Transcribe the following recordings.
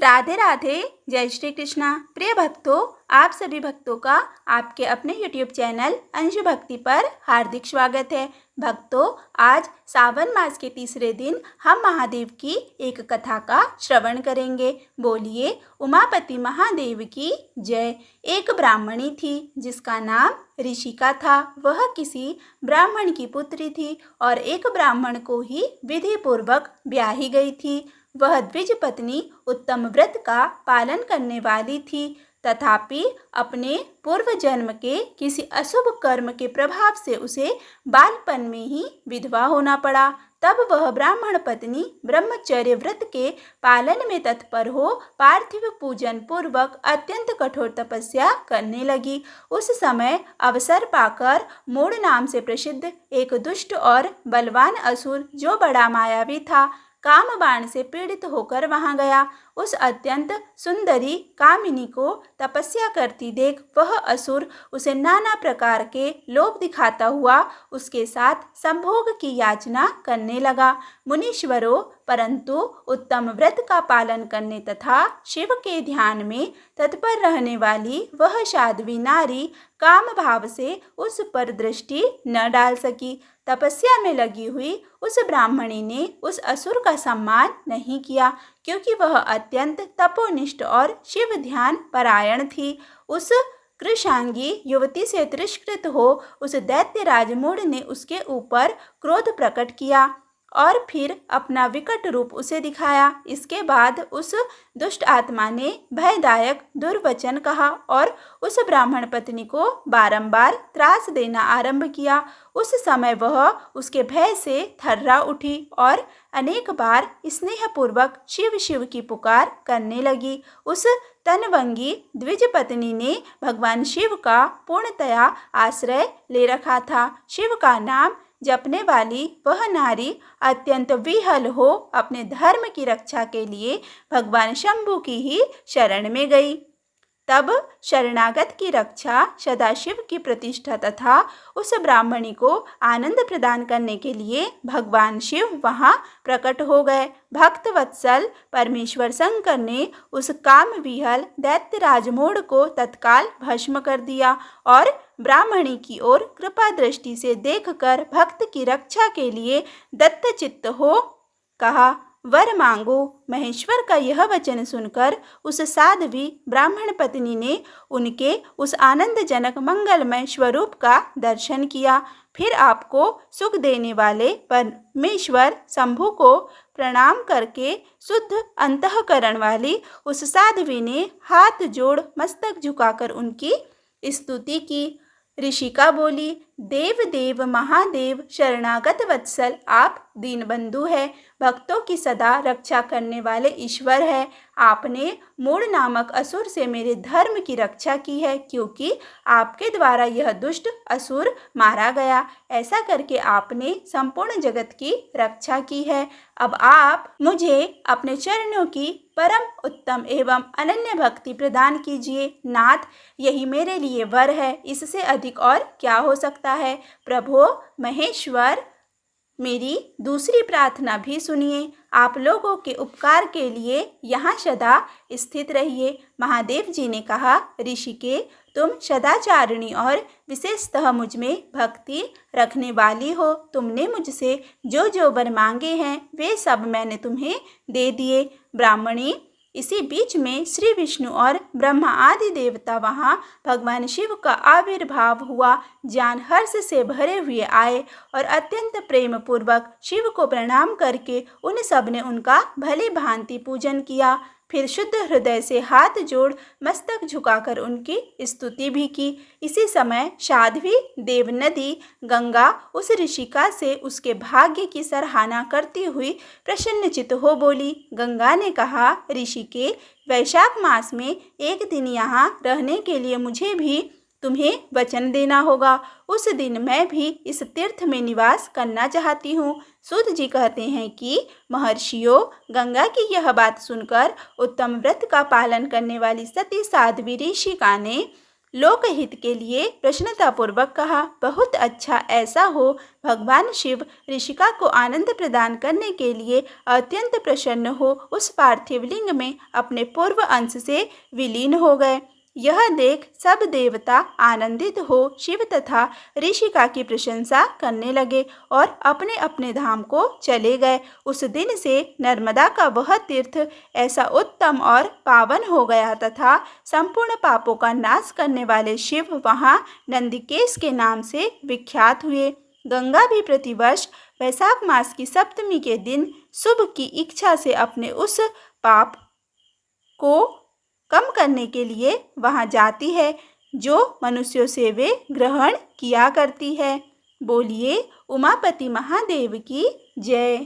राधे राधे। जय श्री कृष्णा। प्रिय भक्तों, आप सभी भक्तों का आपके अपने YouTube चैनल अंशु भक्ति पर हार्दिक स्वागत है। भक्तों, आज सावन मास के तीसरे दिन हम महादेव की एक कथा का श्रवण करेंगे। बोलिए उमापति महादेव की जय। एक ब्राह्मणी थी जिसका नाम ऋषिका था। वह किसी ब्राह्मण की पुत्री थी और एक ब्राह्मण को ही विधि पूर्वक ब्याही गई थी। वह द्विज पत्नी उत्तम व्रत का पालन करने वाली थी, तथापि अपने पूर्व जन्म के किसी अशुभ कर्म के प्रभाव से उसे बालपन में ही विधवा होना पड़ा। तब वह ब्राह्मण पत्नी ब्रह्मचर्य व्रत के पालन में तत्पर हो पार्थिव पूजन पूर्वक अत्यंत कठोर तपस्या करने लगी। उस समय अवसर पाकर मूढ़ नाम से प्रसिद्ध एक दुष्ट और बलवान असुर, जो बड़ा मायावी था, काम बाण से पीड़ित होकर वहां गया। उस अत्यंत सुंदरी कामिनी को तपस्या करती देख वह असुर उसे नाना प्रकार के लोभ दिखाता हुआ उसके साथ संभोग की याचना करने लगा। मुनीश्वरों, परंतु उत्तम व्रत का पालन करने तथा शिव के ध्यान में तत्पर रहने वाली वह साध्वी नारी काम भाव से उस पर दृष्टि न डाल सकी। तपस्या में लगी हुई उस ब्राह्मणी ने उस असुर का सम्मान नहीं किया, क्योंकि वह अत्यंत तपोनिष्ठ और शिव ध्यान परायण थी। उस कृशांगी युवती से तिरस्कृत हो उस दैत्य राजमूढ़ ने उसके ऊपर क्रोध प्रकट किया और फिर अपना विकट रूप उसे दिखाया। इसके बाद उस दुष्ट आत्मा ने भयदायक दुर्वचन कहा और उस ब्राह्मण पत्नी को बारंबार त्रास देना आरंभ किया। उस समय वह उसके भय से थर्रा उठी और अनेक बार स्नेहपूर्वक शिव शिव की पुकार करने लगी। उस तनवंगी द्विज पत्नी ने भगवान शिव का पूर्णतया आश्रय ले रखा था। शिव का नाम जपने वाली वह नारी अत्यंत विहल हो अपने धर्म की रक्षा के लिए भगवान शंभु की ही शरण में गई। तब शरणागत की रक्षा, सदाशिव की प्रतिष्ठा तथा उस ब्राह्मणी को आनंद प्रदान करने के लिए भगवान शिव वहां प्रकट हो गए। भक्त वत्सल परमेश्वर शंकर ने उस काम विहल दैत्य राजमूढ़ को तत्काल भस्म कर दिया और ब्राह्मणी की ओर कृपा दृष्टि से देखकर भक्त की रक्षा के लिए दत्तचित्त हो कहा, वर मांगो। महेश्वर का यह वचन सुनकर उस साध्वी ब्राह्मण पत्नी ने उनके उस आनंदजनक मंगलमय स्वरूप का दर्शन किया। फिर आपको सुख देने वाले परमेश्वर शंभु को प्रणाम करके शुद्ध अंतःकरण वाली उस साध्वी ने हाथ जोड़ मस्तक झुकाकर उनकी स्तुति की। ऋषिका बोली, देव देव महादेव शरणागत वत्सल, आप दीनबंधु है, भक्तों की सदा रक्षा करने वाले ईश्वर है। आपने मूढ़ नामक असुर से मेरे धर्म की रक्षा की है, क्योंकि आपके द्वारा यह दुष्ट असुर मारा गया। ऐसा करके आपने संपूर्ण जगत की रक्षा की है। अब आप मुझे अपने चरणों की परम उत्तम एवं अनन्य भक्ति प्रदान कीजिए। नाथ, यही मेरे लिए वर है, इससे अधिक और क्या हो सकता है। प्रभो महेश्वर, मेरी दूसरी प्रार्थना भी सुनिए। आप लोगों के उपकार के लिए यहाँ सदा स्थित रहिए। महादेव जी ने कहा, ऋषिके, तुम सदाचारिणी और विशेषतः मुझ में भक्ति रखने वाली हो। तुमने मुझसे जो जो वर मांगे हैं वे सब मैंने तुम्हें दे दिए। ब्राह्मणी, इसी बीच में श्री विष्णु और ब्रह्मा आदि देवता वहां भगवान शिव का आविर्भाव हुआ। जान हर्ष से भरे हुए आए और अत्यंत प्रेम पूर्वक शिव को प्रणाम करके उन सब ने उनका भली भांति पूजन किया। फिर शुद्ध हृदय से हाथ जोड़ मस्तक झुकाकर उनकी स्तुति भी की। इसी समय साध्वी देवनदी गंगा उस ऋषिका से उसके भाग्य की सराहना करती हुई प्रसन्नचित्त हो बोली। गंगा ने कहा, ऋषिके, वैशाख मास में एक दिन यहाँ रहने के लिए मुझे भी तुम्हें वचन देना होगा। उस दिन मैं भी इस तीर्थ में निवास करना चाहती हूँ। सूत जी कहते हैं कि महर्षियों, गंगा की यह बात सुनकर उत्तम व्रत का पालन करने वाली सती साध्वी ऋषिका ने लोकहित के लिए प्रसन्नतापूर्वक कहा। बहुत अच्छा, ऐसा हो। भगवान शिव ऋषिका को आनंद प्रदान करने के लिए अत्यंत प्रसन्न हो उस पार्थिव लिंग में अपने पूर्व अंश से विलीन हो गए। यह देख सब देवता आनंदित हो शिव तथा ऋषिका की प्रशंसा करने लगे और अपने अपने धाम को चले गए। उस दिन से नर्मदा का वह तीर्थ ऐसा उत्तम और पावन हो गया तथा संपूर्ण पापों का नाश करने वाले शिव वहाँ नंदिकेश के नाम से विख्यात हुए। गंगा भी प्रतिवर्ष वैशाख मास की सप्तमी के दिन शुभ की इच्छा से अपने उस पाप को कम करने के लिए वहाँ जाती है जो मनुष्यों से वे ग्रहण किया करती है। बोलिए उमापति महादेव की जय।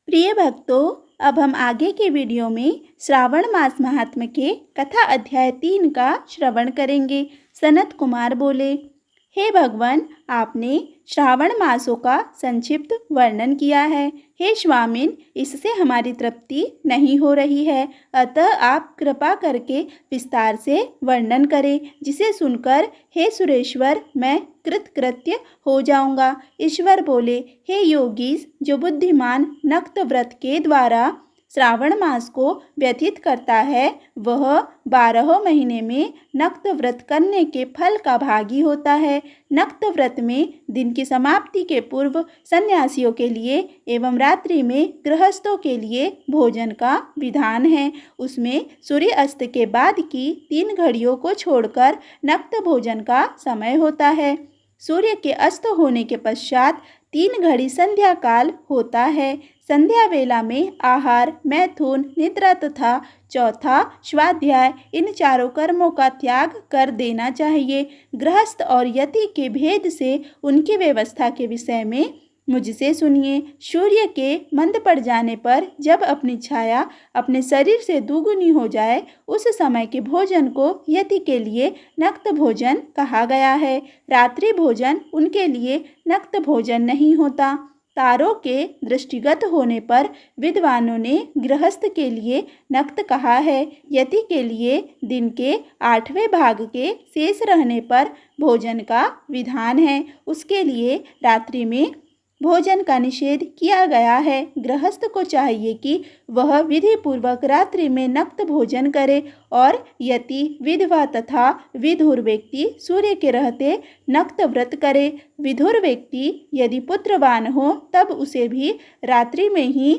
प्रिय भक्तों, अब हम आगे के वीडियो में श्रावण मास महात्म्य के कथा अध्याय 3 का श्रवण करेंगे। सनत कुमार बोले, हे भगवान, आपने श्रावण मासों का संक्षिप्त वर्णन किया है। हे स्वामिन, इससे हमारी तृप्ति नहीं हो रही है, अतः आप कृपा करके विस्तार से वर्णन करें, जिसे सुनकर हे सुरेश्वर मैं कृतकृत्य हो जाऊंगा। ईश्वर बोले, हे योगीश, जो बुद्धिमान नक्त व्रत के द्वारा श्रावण मास को व्यतीत करता है वह 12 महीने में नक्त व्रत करने के फल का भागी होता है। नक्त व्रत में दिन की समाप्ति के पूर्व सन्यासियों के लिए एवं रात्रि में गृहस्थों के लिए भोजन का विधान है। उसमें सूर्य अस्त के बाद की 3 घड़ियों को छोड़कर नक्त भोजन का समय होता है। सूर्य के अस्त होने के पश्चात 3 घड़ी संध्या काल होता है। संध्या वेला में आहार, मैथुन, निद्रा तथा चौथा स्वाध्याय, इन चारों कर्मों का त्याग कर देना चाहिए। गृहस्थ और यति के भेद से उनकी व्यवस्था के विषय में मुझसे सुनिए। सूर्य के मंद पड़ जाने पर जब अपनी छाया अपने शरीर से दुगुनी हो जाए उस समय के भोजन को यति के लिए नक्त भोजन कहा गया है। रात्रि भोजन उनके लिए नक्त भोजन नहीं होता। तारों के दृष्टिगत होने पर विद्वानों ने गृहस्थ के लिए नक्त कहा है। यति के लिए दिन के 8वें भाग के शेष रहने पर भोजन का विधान है। उसके लिए रात्रि में भोजन का निषेध किया गया है। गृहस्थ को चाहिए कि वह विधि पूर्वक रात्रि में नक्त भोजन करे और यति, विधवा तथा विधुर व्यक्ति सूर्य के रहते नक्त व्रत करे। विधुर व्यक्ति यदि पुत्रवान हो तब उसे भी रात्रि में ही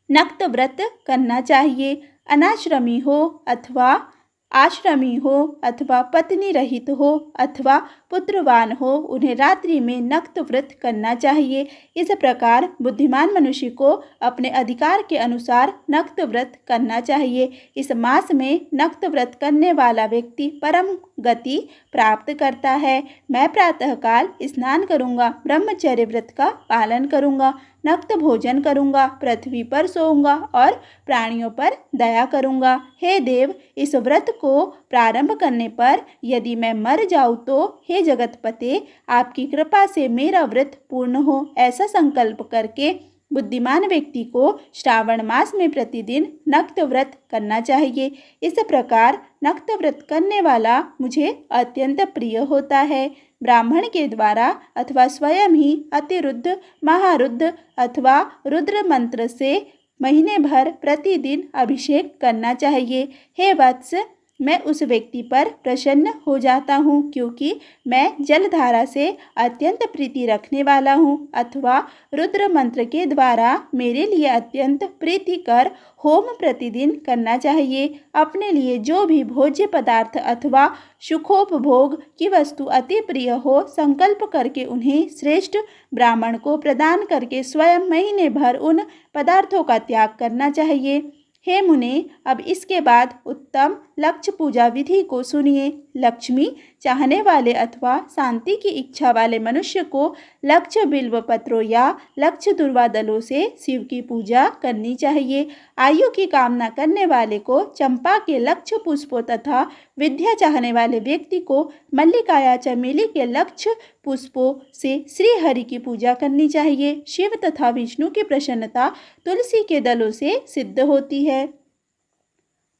नक्त व्रत करना चाहिए। अनाश्रमी हो अथवा आश्रमी हो अथवा पत्नी रहित हो अथवा पुत्रवान हो, उन्हें रात्रि में नक्त व्रत करना चाहिए। इस प्रकार बुद्धिमान मनुष्य को अपने अधिकार के अनुसार नक्त व्रत करना चाहिए। इस मास में नक्त व्रत करने वाला व्यक्ति परम गति प्राप्त करता है। मैं प्रातःकाल स्नान करूँगा, ब्रह्मचर्य व्रत का पालन करूँगा, नक्त भोजन करूँगा, पृथ्वी पर सोऊंगा और प्राणियों पर दया करूँगा। हे देव, इस व्रत को प्रारंभ करने पर यदि मैं मर जाऊँ तो हे जगतपते, आपकी कृपा से मेरा व्रत पूर्ण हो। ऐसा संकल्प करके बुद्धिमान व्यक्ति को श्रावण मास में प्रतिदिन नक्त व्रत करना चाहिए। इस प्रकार नक्त व्रत करने वाला मुझे अत्यंत प्रिय होता है। ब्राह्मण के द्वारा अथवा स्वयं ही अतिरुद्ध, महारुद्ध अथवा रुद्र मंत्र से महीने भर प्रतिदिन अभिषेक करना चाहिए। हे वत्स, मैं उस व्यक्ति पर प्रसन्न हो जाता हूँ क्योंकि मैं जलधारा से अत्यंत प्रीति रखने वाला हूँ। अथवा रुद्र मंत्र के द्वारा मेरे लिए अत्यंत प्रीतिकर होम प्रतिदिन करना चाहिए। अपने लिए जो भी भोज्य पदार्थ अथवा सुखोपभोग की वस्तु अति प्रिय हो, संकल्प करके उन्हें श्रेष्ठ ब्राह्मण को प्रदान करके स्वयं महीने भर उन पदार्थों का त्याग करना चाहिए। हे मुने, अब इसके बाद उत्तम लक्ष्य पूजा विधि को सुनिए। लक्ष्मी चाहने वाले अथवा शांति की इच्छा वाले मनुष्य को लक्ष्य बिल्व पत्रों या लक्ष्य दुर्वा दलों से शिव की पूजा करनी चाहिए। आयु की कामना करने वाले को चंपा के लक्ष्य पुष्पों तथा विद्या चाहने वाले व्यक्ति को मल्लिका या चमेली के लक्ष्य पुष्पों से श्री हरि की पूजा करनी चाहिए। शिव तथा विष्णु की प्रसन्नता तुलसी के दलों से सिद्ध होती है।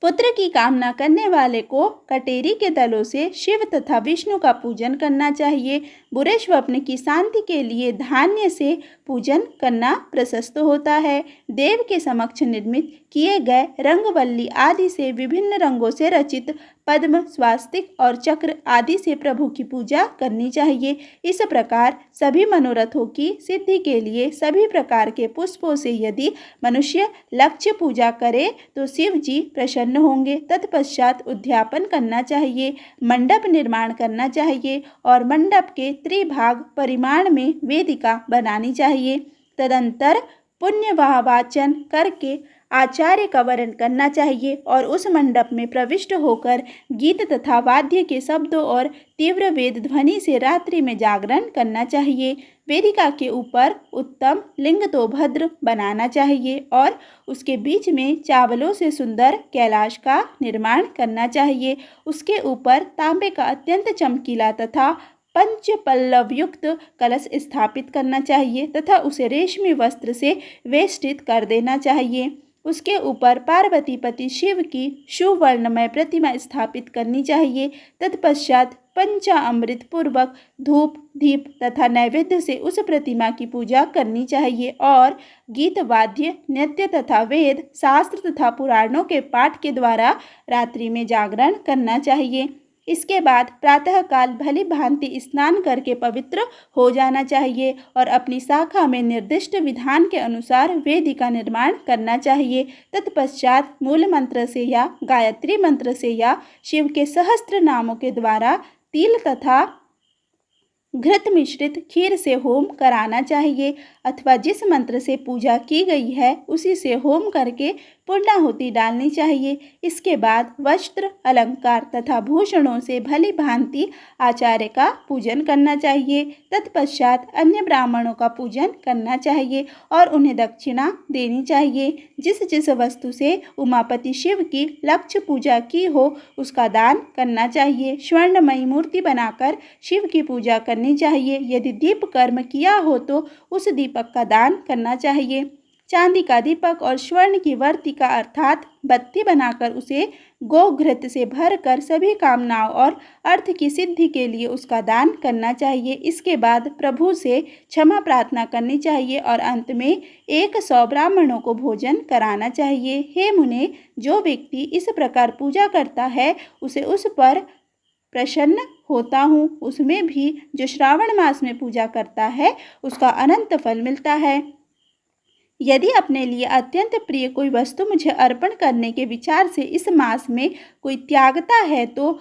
पुत्र की कामना करने वाले को कटेरी के दलों से शिव तथा विष्णु का पूजन करना चाहिए। बुरे स्वप्न की शांति के लिए धान्य से पूजन करना प्रशस्त होता है। देव के समक्ष निर्मित किए गए रंगवल्ली आदि से विभिन्न रंगों से रचित पद्म, स्वास्तिक और चक्र आदि से प्रभु की पूजा करनी चाहिए। इस प्रकार सभी मनोरथों की सिद्धि के लिए सभी प्रकार के पुष्पों से यदि मनुष्य लक्ष्य पूजा करे तो शिव जी प्रसन्न होंगे। तत्पश्चात उद्यापन करना चाहिए, मंडप निर्माण करना चाहिए और मंडप के त्रिभाग परिमाण में वेदिका बनानी चाहिए। तदंतर पुण्यवाह वाचन करके आचार्य का वरण करना चाहिए और उस मंडप में प्रविष्ट होकर गीत तथा वाद्य के शब्दों और तीव्र वेद ध्वनि से रात्रि में जागरण करना चाहिए। वेदिका के ऊपर उत्तम लिंग तो भद्र बनाना चाहिए और उसके बीच में चावलों से सुंदर कैलाश का निर्माण करना चाहिए। उसके ऊपर तांबे का अत्यंत चमकीला तथा पंच पल्लव युक्त कलश स्थापित करना चाहिए तथा उसे रेशमी वस्त्र से वेष्टित कर देना चाहिए। उसके ऊपर पार्वती पति शिव की सुवर्णमय प्रतिमा स्थापित करनी चाहिए। तत्पश्चात पंचामृत पूर्वक धूप दीप तथा नैवेद्य से उस प्रतिमा की पूजा करनी चाहिए और गीत वाद्य नृत्य तथा वेद शास्त्र तथा पुराणों के पाठ के द्वारा रात्रि में जागरण करना चाहिए। इसके बाद प्रातःकाल भली भांति स्नान करके पवित्र हो जाना चाहिए और अपनी शाखा में निर्दिष्ट विधान के अनुसार वेदी का निर्माण करना चाहिए। तत्पश्चात मूल मंत्र से या गायत्री मंत्र से या शिव के सहस्त्र नामों के द्वारा तिल तथा घृत मिश्रित खीर से होम कराना चाहिए अथवा जिस मंत्र से पूजा की गई है उसी से होम करके पूर्णाहुति डालनी चाहिए। इसके बाद वस्त्र अलंकार तथा भूषणों से भली भांति आचार्य का पूजन करना चाहिए। तत्पश्चात अन्य ब्राह्मणों का पूजन करना चाहिए और उन्हें दक्षिणा देनी चाहिए। जिस जिस वस्तु से उमापति शिव की लक्ष्य पूजा की हो उसका दान करना चाहिए। स्वर्णमयी मूर्ति बनाकर शिव की पूजा करनी चाहिए। यदि दीप कर्म किया हो तो उस दीपक का दान करना चाहिए। चांदी का दीपक और स्वर्ण की वर्तिका अर्थात बत्ती बनाकर उसे गोघृत से भरकर सभी कामनाओं और अर्थ की सिद्धि के लिए उसका दान करना चाहिए। इसके बाद प्रभु से क्षमा प्रार्थना करनी चाहिए और अंत में 100 ब्राह्मणों को भोजन कराना चाहिए। हे मुने, जो व्यक्ति इस प्रकार पूजा करता है उसे उस पर प्रसन्न होता हूँ। उसमें भी जो श्रावण मास में पूजा करता है उसका अनंत फल मिलता है। यदि अपने लिए अत्यंत प्रिय कोई वस्तु मुझे अर्पण करने के विचार से इस मास में कोई त्यागता है तो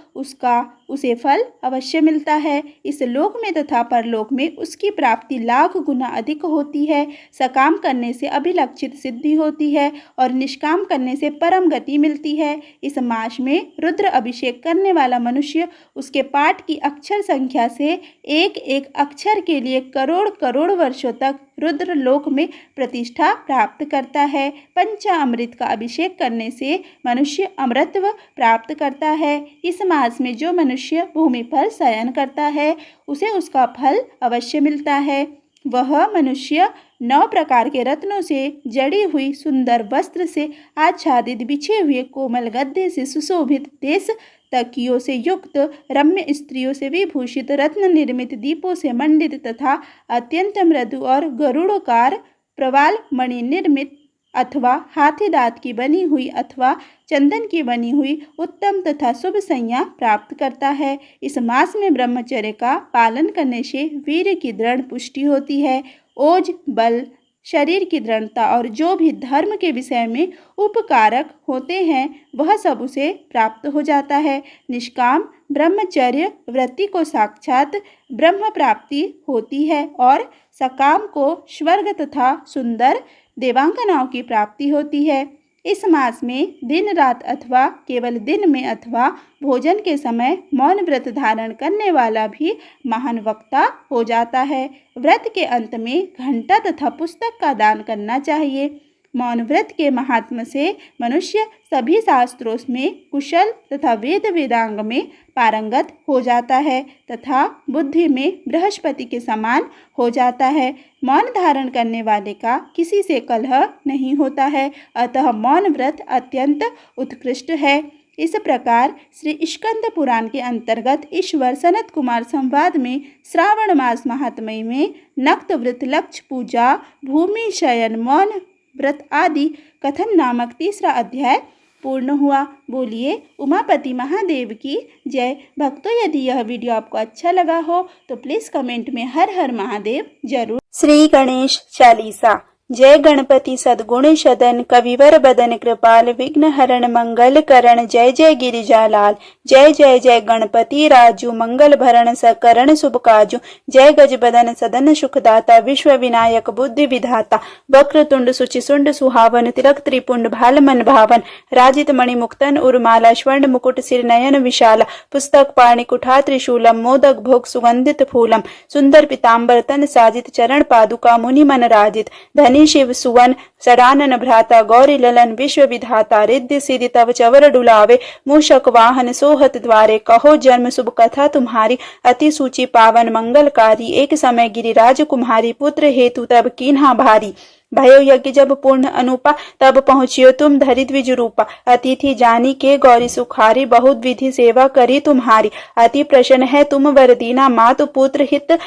उसे फल अवश्य मिलता है। इस लोक में तथा परलोक में उसकी प्राप्ति लाख गुना अधिक होती है। सकाम करने से अभिलक्षित सिद्धि होती है और निष्काम करने से परम गति मिलती है। इस मास में रुद्र अभिषेक करने वाला मनुष्य उसके पाठ की अक्षर संख्या से एक एक अक्षर के लिए करोड़ करोड़ वर्षों तक रुद्र लोक में प्रतिष्ठा प्राप्त करता है। पंचामृत का अभिषेक करने से मनुष्य अमृतत्व प्राप्त करता है। इस मास में जो मनुष्य भूमि पर शयन करता है उसे उसका फल अवश्य मिलता है। वह मनुष्य 9 प्रकार के रत्नों से जड़ी हुई सुंदर वस्त्र से आच्छादित बिछे हुए कोमल गद्दे से सुशोभित देश तकियों से युक्त रम्य स्त्रियों से विभूषित रत्न निर्मित दीपों से मंडित तथा अत्यंत मृदु और गरुड़ोकार प्रवाल मणि निर्मित अथवा हाथी दांत की बनी हुई अथवा चंदन की बनी हुई उत्तम तथा शुभ संज्ञा प्राप्त करता है। इस मास में ब्रह्मचर्य का पालन करने से वीर की दृढ़ पुष्टि होती है। ओज बल शरीर की दृढ़ता और जो भी धर्म के विषय में उपकारक होते हैं वह सब उसे प्राप्त हो जाता है। निष्काम ब्रह्मचर्य वृत्ति को साक्षात ब्रह्म प्राप्ति होती है और सकाम को स्वर्ग तथा सुंदर देवांगनाओं की प्राप्ति होती है। इस मास में दिन रात अथवा केवल दिन में अथवा भोजन के समय मौन व्रत धारण करने वाला भी महान वक्ता हो जाता है। व्रत के अंत में घंटा तथा पुस्तक का दान करना चाहिए। मौन व्रत के महात्म से मनुष्य सभी शास्त्रों में कुशल तथा वेद वेदांग में पारंगत हो जाता है तथा बुद्धि में बृहस्पति के समान हो जाता है। मौन धारण करने वाले का किसी से कलह नहीं होता है, अतः मौन व्रत अत्यंत उत्कृष्ट है। इस प्रकार श्री स्कंद पुराण के अंतर्गत ईश्वर सनत कुमार संवाद में श्रावण मास महात्म्य में नक्त व्रत, लक्ष्य पूजा, भूमि शयन, मौन व्रत आदि कथन नामक तीसरा अध्याय पूर्ण हुआ। बोलिए उमापति महादेव की जय। भक्तों, यदि यह वीडियो आपको अच्छा लगा हो तो प्लीज कमेंट में हर हर महादेव जरूर। श्री गणेश चालीसा। जय गणपति सद्गुण सदन, कविवर बदन कृपाल, विघ्न हरण मंगल करण, जय जय गिरिजालाल। जय जय जय गणपति राजू, मंगल भरण सकरण शुभ काजू। जय गज बदन सदन सुखदाता, विश्व विनायक बुद्धि विधाता। वक्रतुंड सुचिसुंड सुहावन, तिलक त्रिपुंड भाल मन भावन। राजित मणि मुक्तन उर्माला, स्वर्ण मुकुट सिर नयन विशाला। पुस्तक पाणि कुठा त्रिशूलम, मोदक भोग सुगंधित फूलम। सुंदर पीताम्बर तन साजित, चरण पादुका मुनि मन राजित। धनी शिव सुवन सडानन भ्राता, गौरी ललन विश्व विधाता। रिद्धि सिद्धि तव चवर डुलावे, मूषक वाहन सोहत द्वारे। कहो जन्म शुभ कथा तुम्हारी, अति सूची पावन मंगलकारी। एक समय गिरिराज कुम्हारी, पुत्र हेतु तब कीन्हा भारी। भयो यज्ञ जब पूर्ण अनुपा, तब पहुँचियो तुम धरि द्विज रूपा। अतिथि जानी के गौरी सुखारी, बहुत विधि सेवा करी तुम्हारी। अति प्रसन्न है तुम वर दीना, मातु पुत्र हित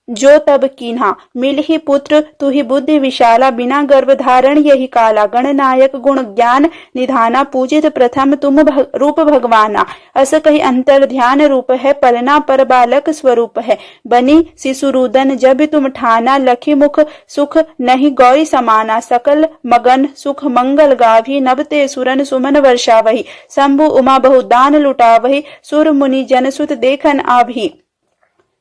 जो तब कीन्हा। मिल ही पुत्र तू ही बुद्धि विशाला, बिना गर्भ धारण यही काला। गणनायक गुण ज्ञान निधाना, पूजित प्रथम तुम रूप भगवाना। अस कही अंतर ध्यान रूप है, पलना पर बालक स्वरूप है। बनी शिशुरुदन जब तुम ठाना, लखी मुख सुख नहीं गौरी समाना। सकल मगन सुख मंगल गावी, नभते सुरन सुमन वर्षावही। शंभु उमा बहुदान लुटावही, सुर मुनि जन सुत देखन आभी।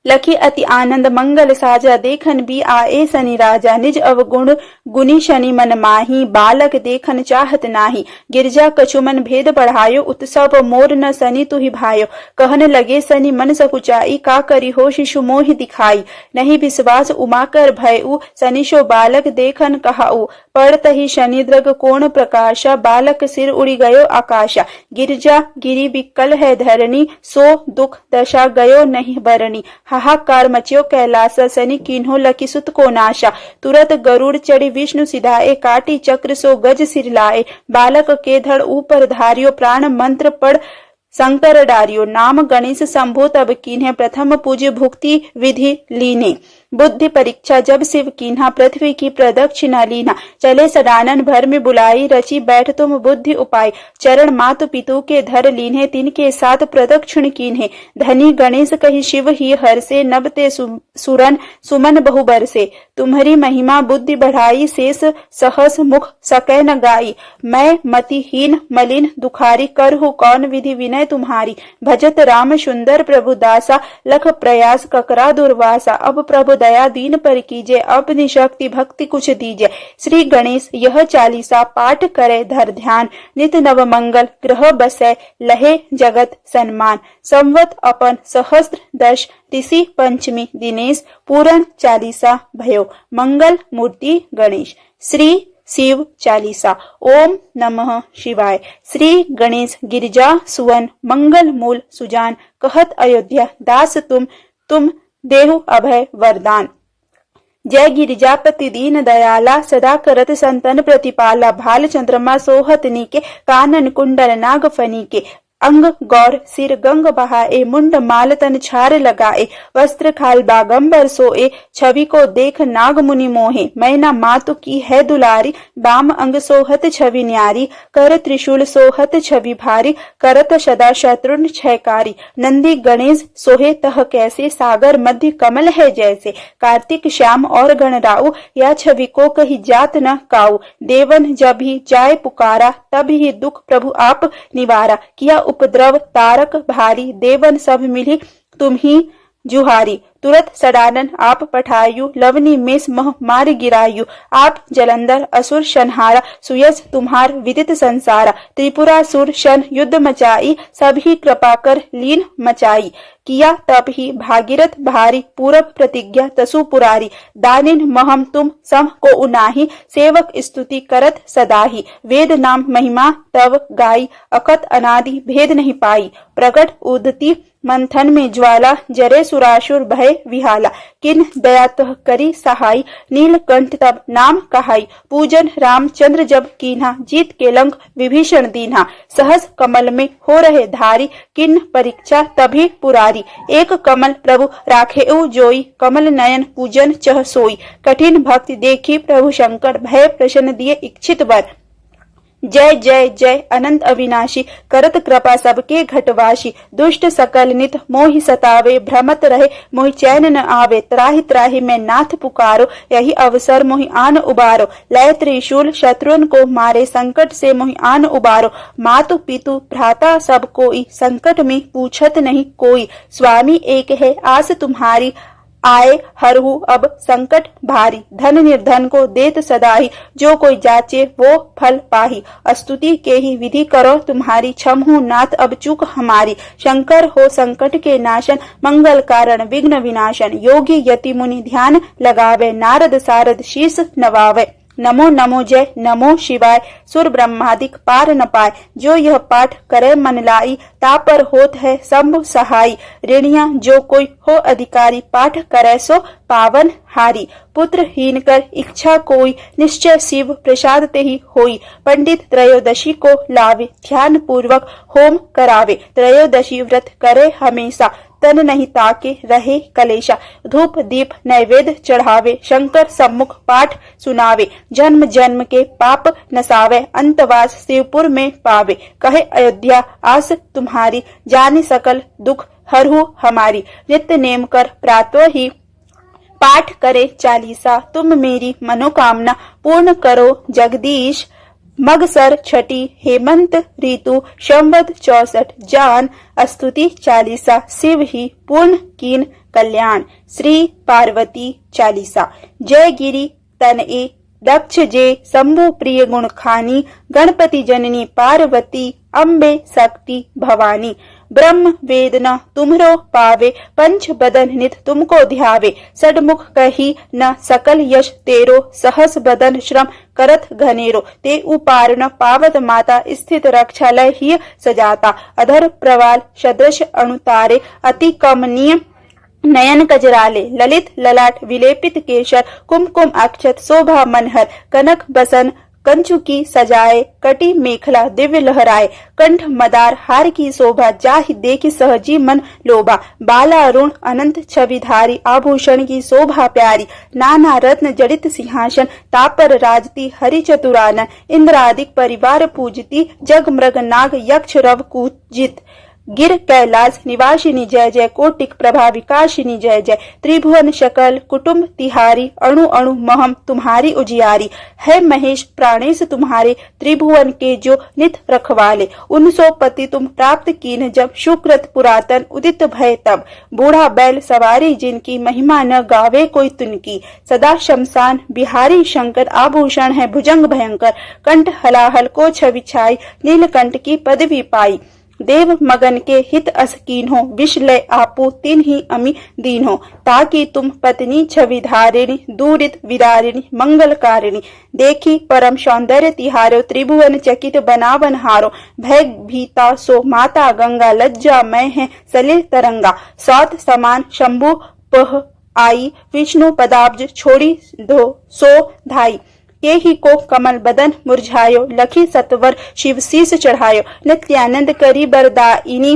लखी अति आनंद मंगल साजा, देखन भी आए शनि राजा। निज अवगुण गुनी शनि मन माही, बालक देखन चाहत नाही। गिरजा कछुमन भेद बढ़ायो, उत्सव मोर न शनि तुहि भायो। कहन लगे शनि मन सकुचाई, का करी हो शिशु मोहि दिखाई। नहीं विश्वास उमा कर भयउ, शनि शो बालक देखन कहाऊ। पड़तहि शनि द्रग कोण प्रकाशा, बालक सिर उड़ी गयो आकाशा। गिरजा गिरी विकल है धरनी, सो दुख दशा गयो नहीं बरनी। हाहाकार मचियो कैलासा, शनि कीन्हो लकी सुत को नाशा। तुरत गरुड़ चढ़ी विष्णु सिधाए, काटी चक्र सो गज सिर लाए। बालक के धड़ ऊपर धारियो, प्राण मंत्र पढ़ शंकर डारियो। नाम गणेश शंभु तब कीन्हे, प्रथम पूज्य भुक्ति विधि लीने। बुद्धि परीक्षा जब शिव कीन्हा, पृथ्वी की प्रदक्षिणा लीना। चले सडानन भर में बुलाई, रची बैठ तुम बुद्धि उपाय। चरण मातु पितु के धर लीन्हे, तिनके साथ प्रदक्षिण कीन्हे। धनी गणेश कही शिव ही हर से, नभते सुरन सुमन बहु बरसे। तुम्हारी महिमा बुद्धि बढ़ाई, शेष सहस मुख सकै न गाई। मैं मतिहीन मलिन दुखारी, करहु कौन विधि विनय तुम्हारी। भजत राम सुंदर प्रभु दासा, लख प्रयास ककरा दुर्वासा। अब प्रभु दया दीन पर कीजिए, अपनी शक्ति भक्ति कुछ दीजिए। श्री गणेश यह चालीसा पाठ करे धर ध्यान, नित नव मंगल ग्रह बसै, लहे जगत सन्मान। संवत अपन सहस्त्र दश, ऋषि पंचमी दिनेश, पूर्ण चालीसा भयो। मंगल मूर्ति गणेश। श्री शिव चालीसा। ओम नमः शिवाय। श्री गणेश गिरिजा सुवन, मंगल मूल सुजान। कहत अयोध्या दास तुम देहु अभय वरदान। जय गिरिजापति दीन दयाला, सदा करत संतन प्रतिपाला। भाल चंद्रमा सोहत नीके, कानन कुंडल नाग फनीके। अंग गौर सिर गंग बहाए, मुंड माल तन छार लगाए। वस्त्र खाल बागंबर सोए, छवि को देख नाग मुनि मोहे। मैना मातु की है दुलारी, बाम अंग सोहत छवि न्यारी। कर त्रिशूल सोहत छवि भारी, करत सदा शत्रुन छयकारी। नंदी गणेश सोहे तह कैसे, सागर मध्य कमल है जैसे। कार्तिक श्याम और गणराऊ, या छवि को कही जात न काऊ। देवन जब ही जाय पुकारा, तब ही दुख प्रभु आप निवारा। किया उपद्रव तारक भारी, देवन सब मिली तुम ही जुहारी। तुरत सडानन आप पठायु लवनी मेष मह मार गिरायु। आप जलंधर असुर शनहारा सुयस तुम्हार विदित संसारा। त्रिपुरासुर शन युद्ध मचाई सभी कृपा कर लीन मचाई। किया तब ही भागीरथ भारी पूरब प्रतिज्ञा तसु पुरारी। दानिन महम तुम सम को उनाही सेवक स्तुति करत सदाही। वेद नाम महिमा तव गाई अकत अनादि भेद नहीं पाई। प्रकट उदती मंथन में ज्वाला जरे सुरासुर भय विहाला। किन दया तुह करी सहाय नीलकंठ तब नाम कहाई। पूजन रामचंद्र जब कीन्हा जीत के लंक विभीषण दीन्हा। सहस कमल में हो रहे धारी किन परीक्षा तभी पुरारी। एक कमल प्रभु राखेउ जोई कमल नयन पूजन चह सोई। कठिन भक्ति देखी प्रभु शंकर भय प्रसन्न दिए इच्छित वर। जय जय जय अनंत अविनाशी करत कृपा सबके घटवाशी। दुष्ट सकल नित मोहि सतावे भ्रमत रहे मोहि चैन न आवे। त्राहि त्राहि मैं नाथ पुकारो यही अवसर मोहि आन उबारो। लय त्रिशूल शत्रुन को मारे संकट से मोहि आन उबारो। मातु पितु भ्राता सब कोई संकट में पूछत नहीं कोई। स्वामी एक है आस तुम्हारी आए हरहु अब संकट भारी। धन निर्धन को देत सदाही जो कोई जाचे वो फल पाही। स्तुति के ही विधि करो तुम्हारी छमहु नाथ अब चूक हमारी। शंकर हो संकट के नाशन मंगल कारण विघ्न विनाशन। योगी यति मुनि ध्यान लगावे नारद सारद शीस नवावे। नमो नमो जय नमो शिवाय सुर ब्रह्मादिक पार न पाए। जो यह पाठ करे मन लाई तापर होत है शंभु सहाय। ऋणिया जो कोई हो अधिकारी पाठ करे सो पावन हारी। पुत्र हीन कर इच्छा कोई निश्चय शिव प्रसाद ते ही होई। पंडित त्रयोदशी को लावे ध्यान पूर्वक होम करावे। त्रयोदशी व्रत करे हमेशा तन नहीं ताके रहे कलेशा। धूप दीप नैवेद्य चढ़ावे शंकर सम्मुख पाठ सुनावे। जन्म जन्म के पाप नसावे अंतवास शिवपुर में पावे। कहे अयोध्या आस तुम्हारी जानी सकल दुख हरहु हमारी। नित्य नेम कर प्रातः ही पाठ करे चालीसा। तुम मेरी मनोकामना पूर्ण करो जगदीश। मगसर छठी हेमंत ऋतु संवत 64 जान। स्तुति चालीसा शिव ही पूर्ण कीन कल्याण। श्री पार्वती चालीसा। जय गिरि तनए दक्ष जे शंभु प्रिय गुण खानी। गणपति जननी पार्वती अम्बे शक्ति भवानी। ब्रह्म वेद न तुम्हरो पावे पंच बदन नित तुमको ध्यावे। सडमुख कही न सकल यश तेरो सहस बदन श्रम करत घनेरो। ते उपार न पावत माता स्थित रक्षालय ही सजाता। अधर प्रवाल सदृश अणुतारे अति कमनीय नयन कजराले। ललित ललाट विलेपित केशर कुमकुम अक्षत शोभा मनहर। कनक बसन कंचुकी सजाए कटी मेखला दिव्य लहराए। कंठ मदार हार की शोभा जाहि देखि सहजी मन लोभा। बाला अरुण अनंत छविधारी आभूषण की शोभा प्यारी। नाना रत्न जड़ित सिंहासन तापर राजती हरि चतुरानन। इंद्रादिक परिवार पूजती जग मृग नाग यक्ष रव कूजित। गिर कैलाश निवासिनी जय जय कोटिक प्रभा विकासिनी जय जय। त्रिभुवन शकल कुटुंब तिहारी अणु अणु महम तुम्हारी उजियारी। है महेश प्राणेश तुम्हारे त्रिभुवन के जो नित रखवाले। 19 पति तुम प्राप्त कीन जब शुक्रत पुरातन उदित भय तब। बूढ़ा बैल सवारी जिनकी महिमा न गावे कोई तुनकी। सदा शमशान बिहारी शंकर आभूषण है भुजंग भयंकर। कंठ हलाहल को छवि छाई नीलकंठ की पदवी पाई। देव मगन के हित असकीन हो विष लय आपू तीन ही अमी दीन हो। ताकि तुम पत्नी छवि धारिणी दूरित विदारिणी मंगलकारिणी। देखी परम सौंदर्य तिहारो त्रिभुवन चकित बनावन हारो। भय भीता सो माता गंगा लज्जा मैं है सलिल तरंगा। सौत समान शंभु पह आई विष्णु पदाब्ज छोड़ी दो सो धाई। के ही को कमल बदन मुरझायो लखी सतवर शिव शीस चढ़ायो। नित्यानंद करी बरदाइनी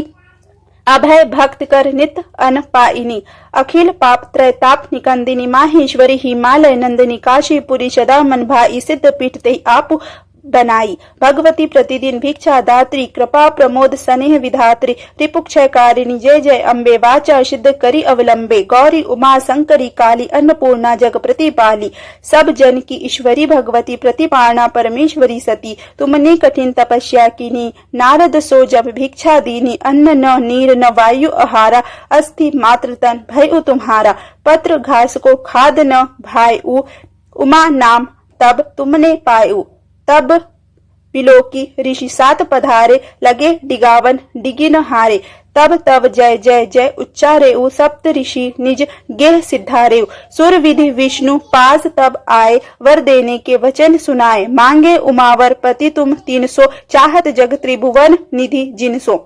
अभय भक्त कर नित अन पाइनी। अखिल पाप त्रैताप निकंदिनी माहेश्वरी हिमालय नंदिनी। काशीपुरी सदा मन भाई सिद्ध पीठ ते आपु बनाई। भगवती प्रतिदिन भिक्षा दात्री, कृपा प्रमोद स्नेह विधात्री, रिपुक्षयकारिणी जय जय अम्बे, वाचा सिद्ध करी अवलंबे, गौरी उमा शंकरी काली, अन्नपूर्णा जग प्रतिपाली, सब जन की ईश्वरी भगवती, प्रतिपालना परमेश्वरी सती, तुमने कठिन तपस्या कीनी, नारद सो जब भिक्षा दीनी, अन्न न नीर न वायु आहारा, अस्थि मात्र तन भय तुम्हारा, पत्र घास को खाद न भायु, उमा नाम तब तुमने पायु, तब बिलोकी ऋषि सात पधारे, लगे डिगावन डिगी न हारे, तब तब जय जय जय उच्चारेउ, सप्त ऋषि निज गेह सिद्धारेउ, सुर विधि विष्णु पास तब आए, वर देने के वचन सुनाए, मांगे उमावर पति तुम 300, चाहत जग त्रिभुवन निधि जिनसो,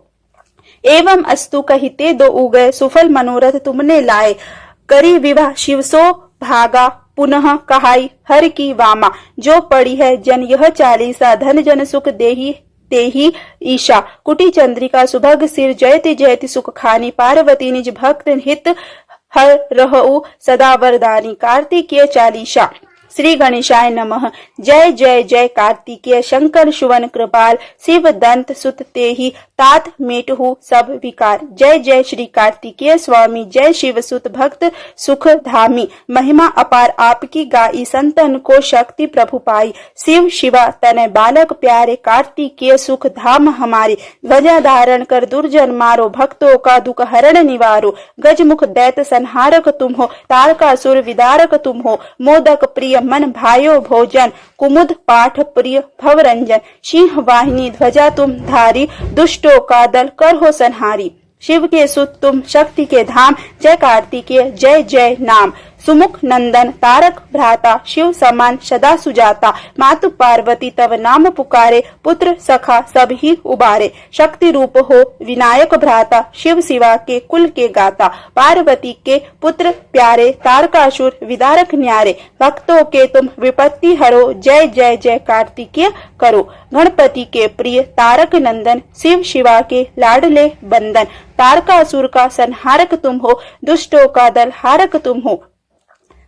एवं अस्तु कहिते दो उगए, सुफल मनोरथ तुमने लाए, करी विवाह शिव सो भागा, पुनः कहाई हर की वामा, जो पड़ी है जन यह चालीसा, धन जन सुख देही तेही ईशा, कुटी चंद्रिका सुभग सिर, जयति जयति सुख खानी, पार्वती निज भक्त हित हर रहु सदा वरदानी, कार्तिकेय चालीसा। श्री गणेशाय नमः। जय जय जय कार्तिकेय शंकर सुवन कृपाल, शिव दंत सुत तेहि तात मेटहु सब विकार, जय जय श्री कार्तिकेय स्वामी, जय शिव सुत भक्त सुख धामी, महिमा अपार आपकी गाई, संतन को शक्ति प्रभु पाई, शिव शिवा तनय बालक प्यारे, कार्तिकेय सुख धाम हमारे, ध्वजा धारण कर दुर्जन मारो, भक्तों का दुख हरण निवारो, गजमुख दैत संहारक तुम हो, तारकासुर विदारक तुम हो, मोदक प्रिय मन भायो भोजन, कुमुद पाठ प्रिय भवरंजन, सिंह वाहिनी ध्वजा तुम धारी, दुष्टों का दल कर हो संहारी, शिव के सुत तुम शक्ति के धाम, जय कार्तिकेय जय जय नाम, सुमुख नंदन तारक भ्राता, शिव समान सदा सुजाता, मातु पार्वती तव नाम पुकारे, पुत्र सखा सब ही उबारे, शक्ति रूप हो विनायक भ्राता, शिव शिवा के कुल के गाता, पार्वती के पुत्र प्यारे, तारकासुर विदारक न्यारे, भक्तों के तुम विपत्ति हरो, जय जय जय कार्तिकेय करो, गणपति के प्रिय तारक नंदन, शिव शिवा के लाडले बंदन, तारकासुर का संहारक तुम हो, दुष्टों का दल हारक तुम हो,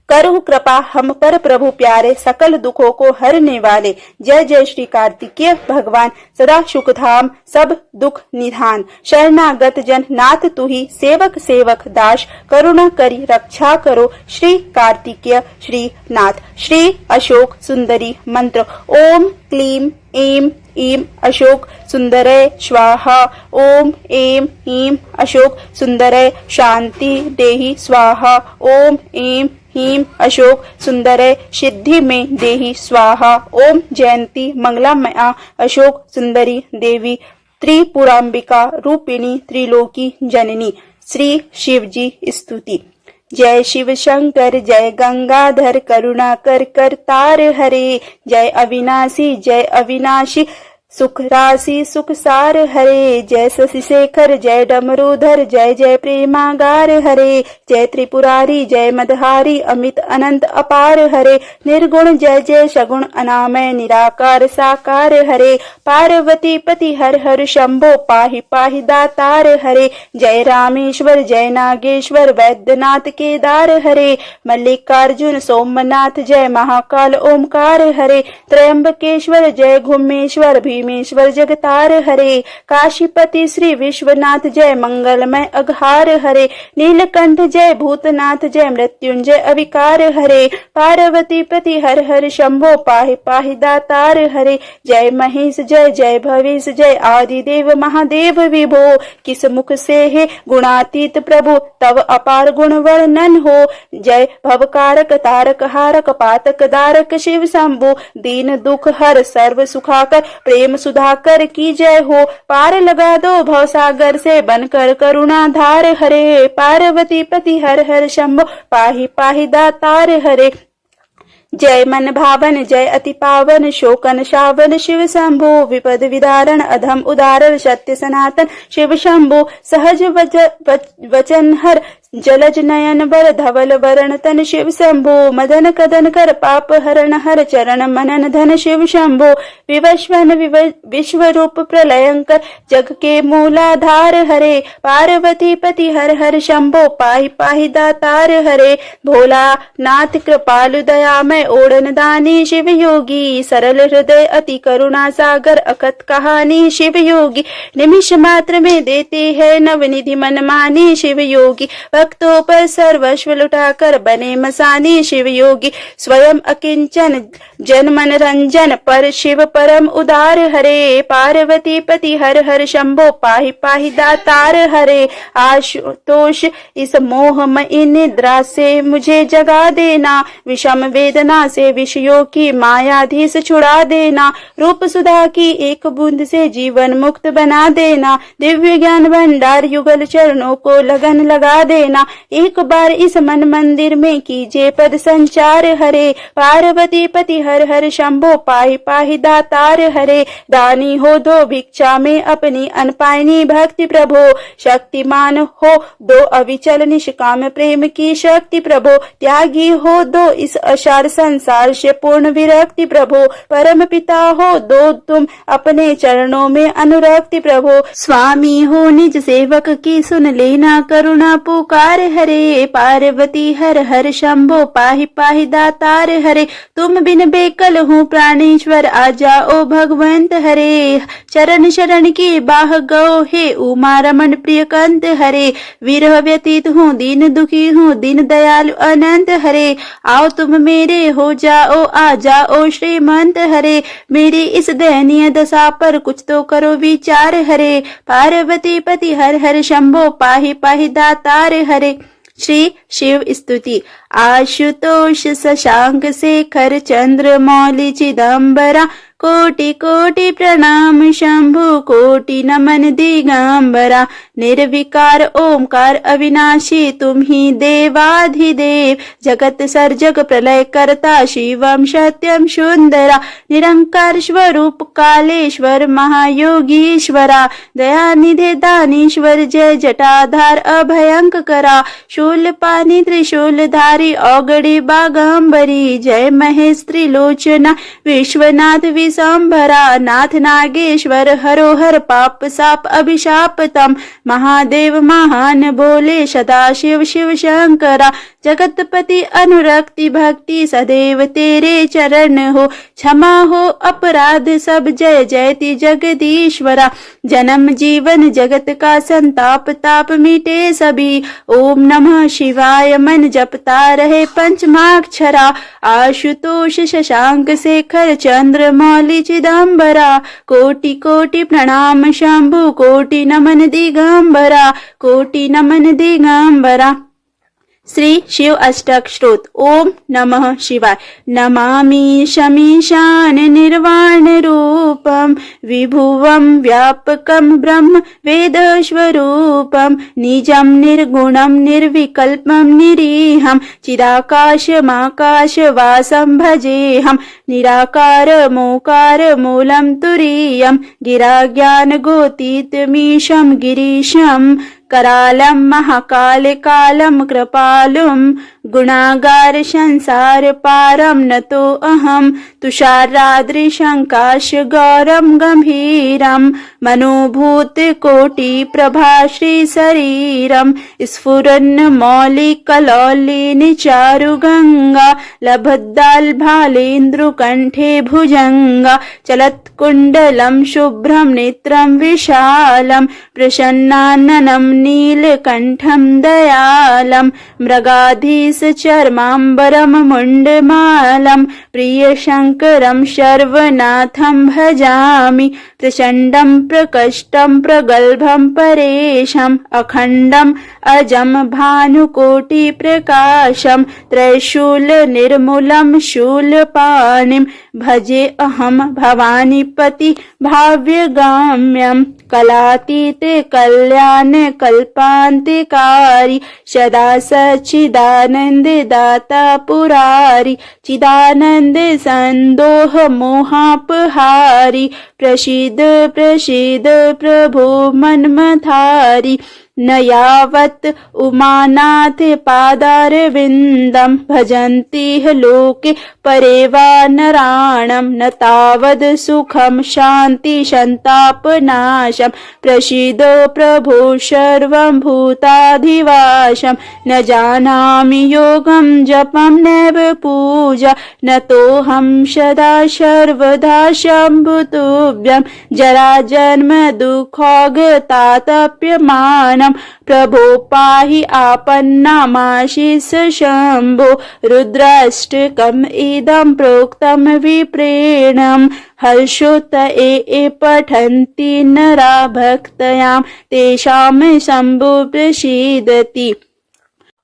करहु कृपा हम पर प्रभु प्यारे, सकल दुखों को हरने वाले, जय जय श्री कार्तिकेय भगवान, सदा सुख धाम सब दुख निधान, शरणागत जन नाथ तुही, सेवक सेवक दास, करुणा करी रक्षा करो, श्री कार्तिकेय श्री नाथ। श्री अशोक सुंदरी मंत्र, ओम क्लीम ऐं ईं अशोक सुंदरय स्वाहा, ओम ऐं ईं अशोक सुंदरय शांति देहि स्वाहा, ओम ऐं ह्रीं अशोक सुंदरय सिद्धि में देहि स्वाहा, ओम जयंती मंगलामया अशोक सुंदरी देवी, त्रिपुरांबिका रूपिणी त्रिलोकी जननी, श्री शिवजी स्तुति। जय शिव शंकर जय गंगाधर, करुणा कर करतार हरे, जय अविनाशी सुख राशि सुख सार हरे, जय शशि शेखर जय डमरूधर, जय जय प्रेमागार हरे, जय त्रिपुरारी जय मदहारी, अमित अनंत अपार हरे, निर्गुण जय जय सगुण अनामय, निराकार साकार हरे, पार्वती पति हर हर शंभो, पाहि पाहि दातार हरे, जय रामेश्वर जय नागेश्वर, वैद्यनाथ केदार हरे, मल्लिकार्जुन सोमनाथ जय महाकाल ओमकार हरे, त्रयंबकेश्वर जय घुमेश्वर, भीमेश्वर जगतार हरे, काशीपति श्री विश्वनाथ जय मंगलमय अघार हरे, नीलकंठ जय भूतनाथ जय मृत्युंजय अविकार हरे, पार्वती पति हर हर शंभो, पाहि पाहि दातार हरे, जय महेश जय जय भवेश जय, आदिदेव महादेव विभो, किस मुख से है गुणातीत प्रभु, तव अपार गुण वर्णन हो, जय भवकारक तारक हारक, पातक दारक शिव शंभु, दीन दुख हर सर्व सुखाकर, प्रेम सुधाकर की जय हो, पार लगा दो भवसागर से बनकर करुणाधार हरे, पार्वती पति हर हर शंभो, पाहि पाहि दातार हरे, जय मन भावन जय अति पावन, शोकन शावन शिव शंभु, विपद विदारण अधम उदारण, सत्य सनातन शिव शंभु, सहज वचन हर जलज नयन बर धवल वरण तन शिव शंभो मदन कदन कर पाप हरण हर चरण मनन धन शिव शंभो विवस्वन विश्व रूप प्रलयंकर जग के मूलाधार हरे पार्वती पति हर हर शंभो पाहि पाहि दातार हरे भोला नाथ कृपालु दयामय ओढ़न दानी शिव योगी सरल हृदय अति करुणा सागर अकथ कहानी शिव योगी निमिष मात्र में देते हैं नवनिधि मनमानी शिव योगी भक्तों पर सर्वस्व लुटाकर बने मसानी शिव योगी स्वयं अकिंचन जन मन रंजन पर शिव परम उदार हरे पार्वती पति हर हर शंभो पाहि पाहि दातार हरे आशुतोष इस मोहमयी निद्रा से मुझे जगा देना विषम वेदना से विषयों की मायाधीश छुड़ा देना रूप सुधा की एक बूंद से जीवन मुक्त बना देना दिव्य ज्ञान भंडार युगल चरणों को लगन लगा देना एक बार इस मन मंदिर में कीजिए पद संचार हरे पार्वती पति हर हर शंभो पाहि पाहि दातार हरे दानी हो दो भिक्षा में अपनी अनपायनी भक्ति प्रभो शक्तिमान हो दो अविचल निष्काम प्रेम की शक्ति प्रभो त्यागी हो दो इस असार संसार से पूर्ण विरक्ति प्रभो परम पिता हो दो तुम अपने चरणों में अनुरक्ति प्रभो स्वामी हो निज सेवक की सुन लेना करुणा पुकार हरे पार्वती हर हर शंभो पाहि पाहि दातार हरे तुम बिन बेकल हूँ प्राणेश्वर आ जाओ भगवंत हरे चरण शरण की बाह गो हे उमा रमन प्रिय कंत हरे विरह व्यतीत हूँ दीन दुखी हूँ दीन दयालु अनंत हरे आओ तुम मेरे हो जाओ आ जाओ श्रीमंत हरे मेरी इस दयनीय दशा पर कुछ तो करो विचार हरे पार्वती पति हर हर शंभो पाहि पाहि दातार हरे। श्री शिव स्तुति। आशुतोष शशांक शेखर चंद्र मौलि चिदंबरा कोटि कोटि प्रणाम शंभु कोटि नमन दिगंबरा निर्विकार ओमकार अविनाशी तुम ही देवाधिदेव जगत सर्जक प्रलय करता शिवम सत्यम सुंदरा निरंकार स्वरूप कालेश्वर महायोगीश्वरा दयानिधे दानीश्वर जय जटाधार अभयंकरा शूलपाणि त्रिशूलधारी औगड़ी बागंबरी जय महेश त्रिलोचना विश्वनाथ विशंभरा नाथ नागेश्वर हरोहर पाप साप अभिशाप तम महादेव महान भोले सदाशिव शिव शंकरा जगतपति अनुरक्ति भक्ति सदैव तेरे चरण हो क्षमा हो अपराध सब जय जयति जगदीश्वरा जन्म जीवन जगत का संताप ताप मिटे सभी ओम नमः शिवाय मन जपता रहे पंचमाक्षरा आशुतोष शशांक शेखर चंद्र मौलि चिदंबरा कोटि कोटि प्रणाम शंभु कोटि नमन दिगंबरा कोटि नमन दिगंबरा। श्री शिव अष्टक स्तोत्र। ओम नमः शिवाय। नमामि शमीशान निर्वाण रूपम विभुवम व्यापकम ब्रह्म वेद स्वरूपम निजम निर्गुणम निर्विकल्पम निरीहम चिदाकाशमाकाश वासम भजेहम निराकार मोकार मूलम तुरीयम गिरा ज्ञान गोतीतमीशम गिरीशम करालम महाकाल कालम कृपालुम गुणागार संसार पारम नतो अहम तुषाराद्रि शंकाश गौरम गंभीरम मनोभूत कोटि प्रभा श्री शरीरम स्फुरन्न मौलि कलौलिनी चारु गंगा लभद्दाल भालेन्द्रु कंठे भुजंगा चलत कुंडलम शुभ्रम नेत्रम विशालम प्रसन्नाननम नीलकंठम दयालम मृगाधीश चर्मांबरम मुंडमालम प्रिय शंकरम सर्वनाथम भजामि प्रचंडम प्रकष्टम प्रगल्भम परेशम अखंडम अजम भानुकोटि प्रकाशम त्रैशूल निर्मूलम शूलपाणिम भजे अहम भवानीपति भाव्यगाम्यम कलातीत कल्याण कल्पांतिकारी सदा सच्चिदानंद दाता पुरारी चिदानंद संदोह मोहापहारी प्रसीद प्रसीद प्रभो मन्मथारी न यावत् उमानाथ पादारविन्दं भजन्ति लोके परे वा नराणं न तावद् सुखं शान्ति सन्तापनाशं प्रसीदो प्रभो सर्वं भूताधिवासं न जानामि योगं जपं नैव पूजा न तोऽहं सदा सर्वदा शम्भुतुभ्यं जराजन्म दुःखोगतातप्यमानं प्रभो पाहि आपन्नामाशिष शम्भो रुद्राष्टकम् इदं प्रोक्तं विप्रेणं हर्षोत्त ए पठन्ति नरा भक्तयां तेषां शम्भो प्रसीदति।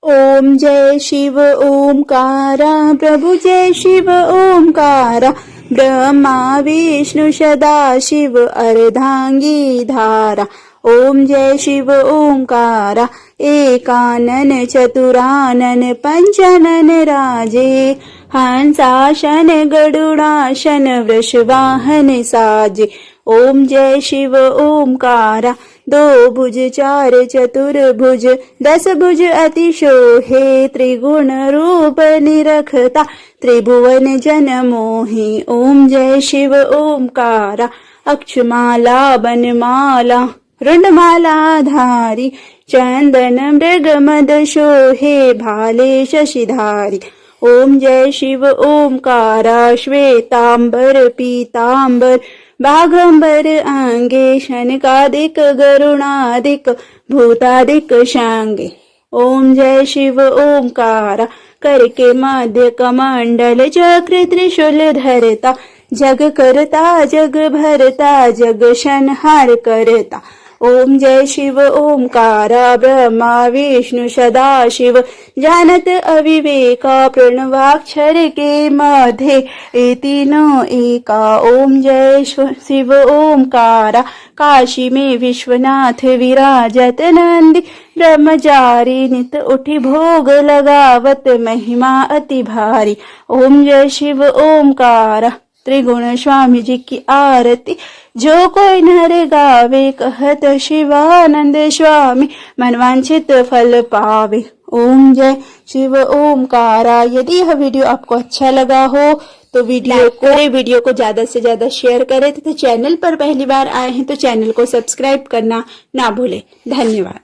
ओम जय शिव ओमकारा प्रभु जय शिव ओमकारा ब्रह्मा विष्णु सदा शिव अर्धांगी धारा। ओम जय शिव ओमकारा एकानन चतुरानन पंचानन राजे हंसासन गरुडासन वृषवाहन साजे। ओम जय शिव ओमकारा दो भुज चार चतुर्भुज 10 भुज अति शोहे त्रिगुण रूप निरखता त्रिभुवन जन मोहि। ओम जय शिव ओमकारा अक्षमाला बनमाला रुंडमाला धारी चंदन मृग मद शोहे भाले शशिधारी। ओम जय शिव ओमकारा श्वेतांबर पीतांबर बाघंबर आंगे शनकादिक गरुणादिक भूतादिक शांगे। ओम जय शिव ओमकारा करके मध्य कमंडल चक्र त्रिशूल धरता जग करता जग भरता जग संहार करता। ओम जय शिव ओमकारा ब्रह्मा विष्णु सदा शिव जानत अविवेका प्रणवाक्षर के मध्य ए तीनों एका। ओम जय शिव ओमकारा काशी में विश्वनाथ विराजत नंदी ब्रह्मचारी नित उठी भोग लगावत महिमा अति भारी। ओम जय शिव ओमकारा त्रिगुण स्वामी जी की आरती जो कोई नर गावे कहत शिवानंद स्वामी मनवांछित फल पावे। ओम जय शिव ओमकारा। यदि यह वीडियो आपको अच्छा लगा हो तो वीडियो को ज्यादा से ज्यादा शेयर करें तथा चैनल पर पहली बार आए हैं तो चैनल को सब्सक्राइब करना ना भूलें। धन्यवाद।